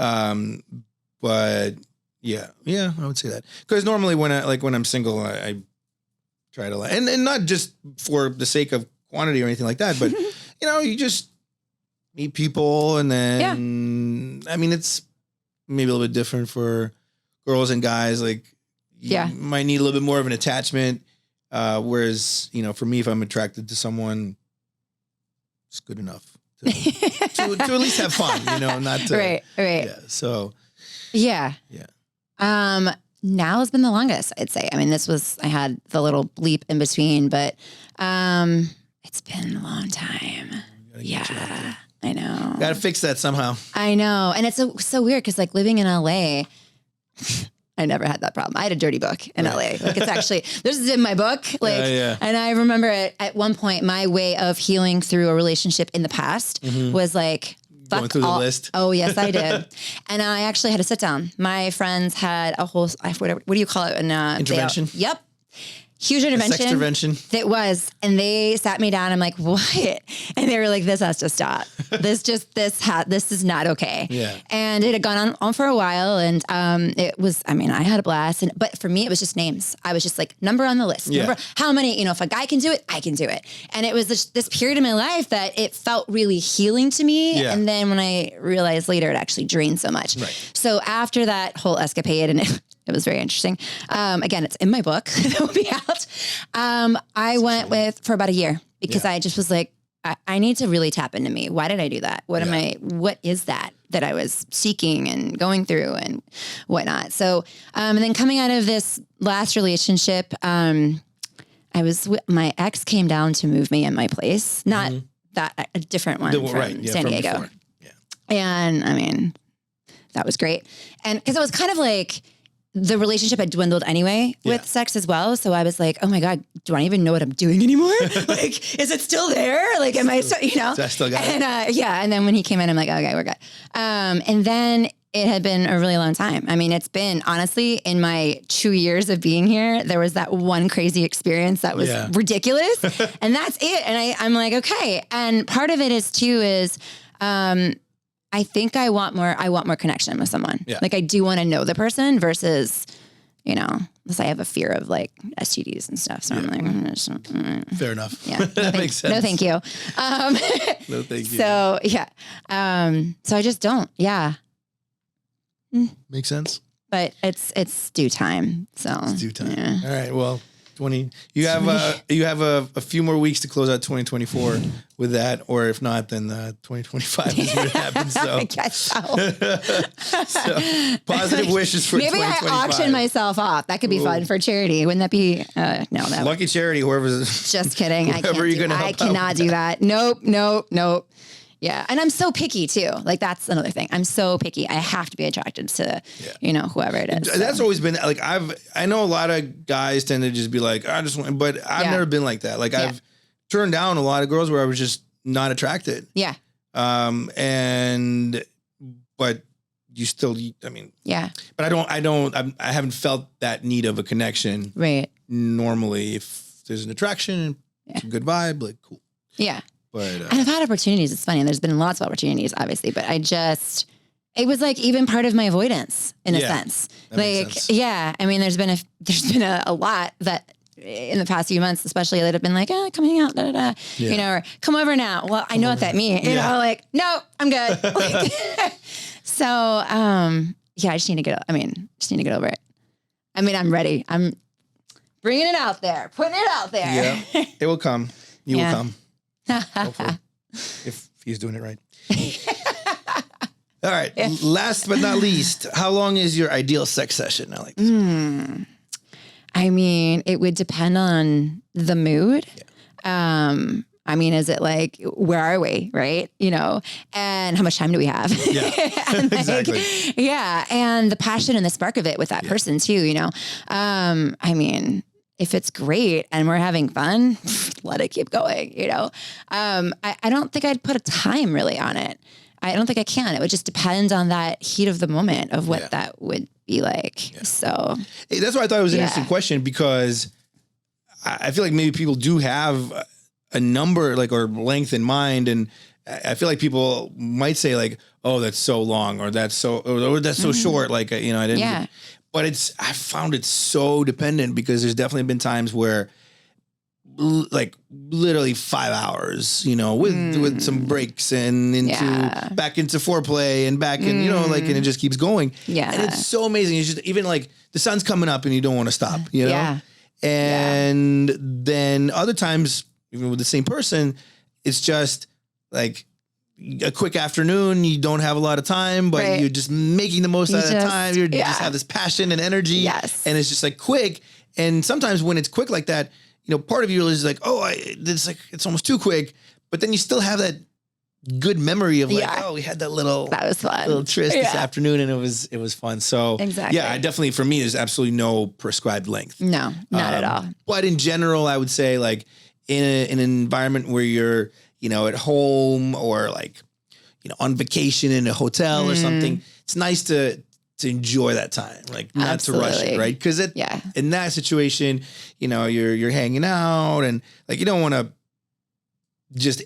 [SPEAKER 2] But yeah, I would say that, because normally when I'm single, I try to and not just for the sake of quantity or anything like that, but you just meet people, and then I mean, it's maybe a little bit different for girls and guys. Like, you might need a little bit more of an attachment, whereas for me, if I'm attracted to someone, it's good enough. To at least have fun, not to.
[SPEAKER 3] Right.
[SPEAKER 2] Yeah. So.
[SPEAKER 3] Yeah. Now has been the longest, I'd say. I mean, I had the little bleep in between, but it's been a long time. Yeah. I know.
[SPEAKER 2] Got to fix that somehow.
[SPEAKER 3] I know. And it's so weird, because like living in LA, I never had that problem. I had a dirty book in LA. Like, it's actually, this is in my book. Like, and I remember at one point, my way of healing through a relationship in the past was like,
[SPEAKER 2] going through the list.
[SPEAKER 3] Oh, yes, I did. And I actually had to sit down. My friends had a whole, what do you call it?
[SPEAKER 2] Intervention?
[SPEAKER 3] Yep. Huge intervention.
[SPEAKER 2] Sex intervention.
[SPEAKER 3] It was. And they sat me down. I'm like, what? And they were like, this has to stop. This is not okay.
[SPEAKER 2] Yeah.
[SPEAKER 3] And it had gone on for a while. And it was, I mean, I had a blast. But for me, it was just names. I was just like, number on the list.
[SPEAKER 2] Yeah.
[SPEAKER 3] Number, how many, if a guy can do it, I can do it. And it was this period in my life that it felt really healing to me.
[SPEAKER 2] Yeah.
[SPEAKER 3] And then when I realized later, it actually drained so much.
[SPEAKER 2] Right.
[SPEAKER 3] So after that whole escapade, and it was very interesting. Again, it's in my book. It will be out. I went for about a year, because I just was like, I need to really tap into me. Why did I do that? What is that I was seeking and going through and whatnot? So, and then coming out of this last relationship, my ex came down to move me in my place. Not a different one from San
[SPEAKER 2] from
[SPEAKER 3] Diego.
[SPEAKER 2] before. Yeah.
[SPEAKER 3] And I mean, that was great. And because it was kind of like the relationship had dwindled anyway with sex as well. So I was like, oh my God, do I even know what I'm doing anymore? Like, is it still there? Like, am I still, you know?
[SPEAKER 2] So I still got it.
[SPEAKER 3] And And then when he came in, I'm like, okay, we're good. And then it had been a really long time. I mean, it's been honestly in my 2 years of being here, there was that one crazy experience that was ridiculous and that's it. And I'm like, okay. And part of it is I think I want more connection with someone. Yeah. Like I do want to know the person versus, you know, unless I have a fear of like STDs and stuff. So I'm like,
[SPEAKER 2] fair enough.
[SPEAKER 3] Yeah.
[SPEAKER 2] That makes sense.
[SPEAKER 3] No, thank you.
[SPEAKER 2] No, thank you.
[SPEAKER 3] So yeah. So I just don't. Yeah.
[SPEAKER 2] Makes sense.
[SPEAKER 3] But it's due time. So
[SPEAKER 2] it's due time.
[SPEAKER 3] Yeah.
[SPEAKER 2] All right. Well, you have a few more weeks to close out 2024 with that, or if not, then 2025 is when it happens. So
[SPEAKER 3] I guess so.
[SPEAKER 2] So positive wishes for
[SPEAKER 3] maybe
[SPEAKER 2] 2025.
[SPEAKER 3] I auction myself off. That could be fun for charity. Wouldn't that be? No, that
[SPEAKER 2] lucky charity. Whoever's
[SPEAKER 3] just kidding. I
[SPEAKER 2] can't
[SPEAKER 3] cannot do that. Nope. Yeah. And I'm so picky too. Like that's another thing. I'm so picky. I have to be attracted to, you know, whoever it is.
[SPEAKER 2] That's always been like, I know a lot of guys tend to just be like, I just want, but I've never been like that. Like I've turned down a lot of girls where I was just not attracted.
[SPEAKER 3] Yeah.
[SPEAKER 2] But you still, I mean, but I haven't felt that need of a connection.
[SPEAKER 3] Right.
[SPEAKER 2] Normally if there's an attraction, it's a good vibe, like cool.
[SPEAKER 3] Yeah.
[SPEAKER 2] But,
[SPEAKER 3] and I've had opportunities. It's funny. There's been lots of opportunities, obviously, but it was like even part of my avoidance in a sense. Like, I mean, there's been a lot that in the past few months, especially that have been like, coming out, you know, or come over now. Well, I know what that means, you know, like, no, I'm good. Like, so, I just need to get over it. I mean, I'm ready. I'm bringing it out there, putting it out there.
[SPEAKER 2] Yeah, it will come. You will come. Hopefully, if he's doing it right. All right. Last but not least, how long is your ideal sex session? I like this.
[SPEAKER 3] I mean, it would depend on the mood. Yeah. I mean, is it like, where are we? Right. You know, and how much time do we have? Yeah, and exactly. Yeah. And the passion and the spark of it with that person too, you know? I mean, if it's great and we're having fun, let it keep going, you know? I don't think I'd put a time really on it. I don't think I can. It would just depend on that heat of the moment of what that would be like. Yeah. So
[SPEAKER 2] that's why I thought it was an interesting question, because I feel like maybe people do have a number like or length in mind. And I feel like people might say like, oh, that's so long, or that's so short. Like, you know, I didn't, but I found it so dependent, because there's definitely been times where like literally 5 hours, you know, with some breaks and back into foreplay and back in, you know, like, and it just keeps going. Yeah. And it's so amazing. It's just even like the sun's coming up and you don't want to stop, you know? Yeah. And then other times, even with the same person, it's just like a quick afternoon. You don't have a lot of time, but you're just making the most out of the time. You just have this passion and energy. Yes. And it's just like quick. And sometimes when it's quick like that, you know, part of you is like, oh, it's almost too quick. But then you still have that good memory of like, oh, we had that was fun. Little tryst this afternoon, and it was fun. So exactly. Yeah, I definitely, for me, there's absolutely no prescribed length.
[SPEAKER 3] No, not at all.
[SPEAKER 2] But in general, I would say like in an environment where you're, you know, at home or like, you know, on vacation in a hotel or something, it's nice to enjoy that time, like not to rush it, right? Because in that situation, you know, you're hanging out and like you don't want to just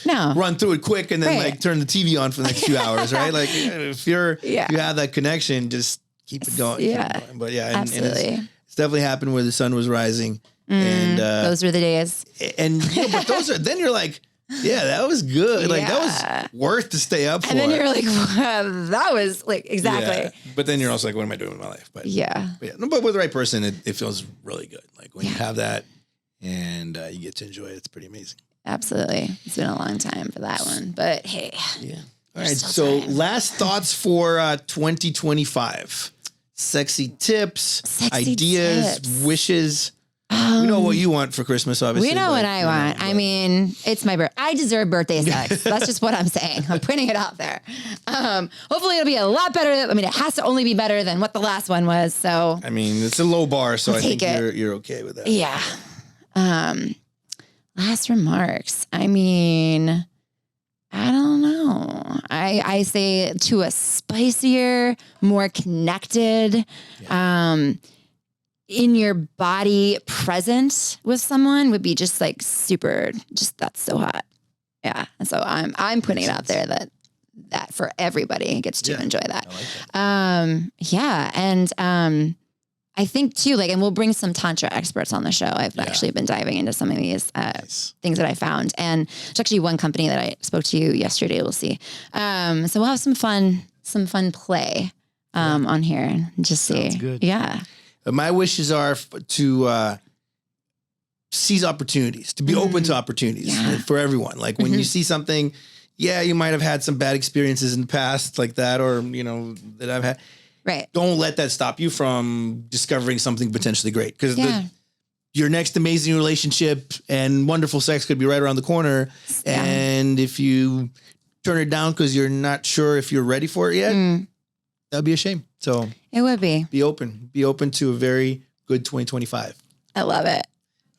[SPEAKER 2] run through it quick and then like turn the TV on for the next few hours, right? Like if you have that connection, just keep it going.
[SPEAKER 3] Yeah,
[SPEAKER 2] but absolutely. And it's definitely happened where the sun was rising, and
[SPEAKER 3] those were the days.
[SPEAKER 2] And you know, but those are then you're like, yeah, that was good. Like that was worth to stay up for.
[SPEAKER 3] And then you're like, wow, that was like exactly.
[SPEAKER 2] Yeah. But then you're also like, what am I doing with my life? But but with the right person, it feels really good. Like when you have that and you get to enjoy it, it's pretty amazing.
[SPEAKER 3] Absolutely. It's been a long time for that one, but hey.
[SPEAKER 2] Yeah. All right. So last thoughts for 2025. Sexy tips, ideas, wishes. We know what you want for Christmas, obviously.
[SPEAKER 3] We know what I want. I mean, it's my birthday. I deserve birthday sex. That's just what I'm saying. I'm putting it out there. Hopefully it'll be a lot better. I mean, it has to only be better than what the last one was. So
[SPEAKER 2] I mean, it's a low bar, so I think
[SPEAKER 3] it.
[SPEAKER 2] you're okay with that.
[SPEAKER 3] Yeah. Last remarks. I mean, I don't know. I say to a spicier, more connected, in your body present with someone would be just like super, just that's so hot. Yeah. And so I'm putting it out there that for everybody gets to enjoy that.
[SPEAKER 2] I like that.
[SPEAKER 3] Yeah. And I think too, like, and we'll bring some Tantra experts on the show. I've actually been diving into some of these things that I found. And there's actually one company that I spoke to yesterday. We'll see. So we'll have some fun play on here and just see.
[SPEAKER 2] Good.
[SPEAKER 3] Yeah.
[SPEAKER 2] My wishes are to seize opportunities, to be open to opportunities for everyone. Like when you see something, you might have had some bad experiences in the past like that, or, that I've had.
[SPEAKER 3] Right.
[SPEAKER 2] Don't let that stop you from discovering something potentially great. Because your next amazing relationship and wonderful sex could be right around the corner. Yeah. And if you turn it down because you're not sure if you're ready for it yet, that'd be a shame. So
[SPEAKER 3] it would be.
[SPEAKER 2] Be open to a very good 2025.
[SPEAKER 3] I love it.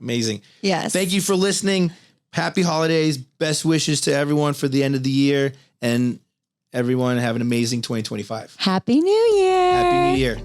[SPEAKER 2] Amazing.
[SPEAKER 3] Yes.
[SPEAKER 2] Thank you for listening. Happy holidays. Best wishes to everyone for the end of the year, and everyone have an amazing 2025.
[SPEAKER 3] Happy New Year.
[SPEAKER 2] Happy New Year.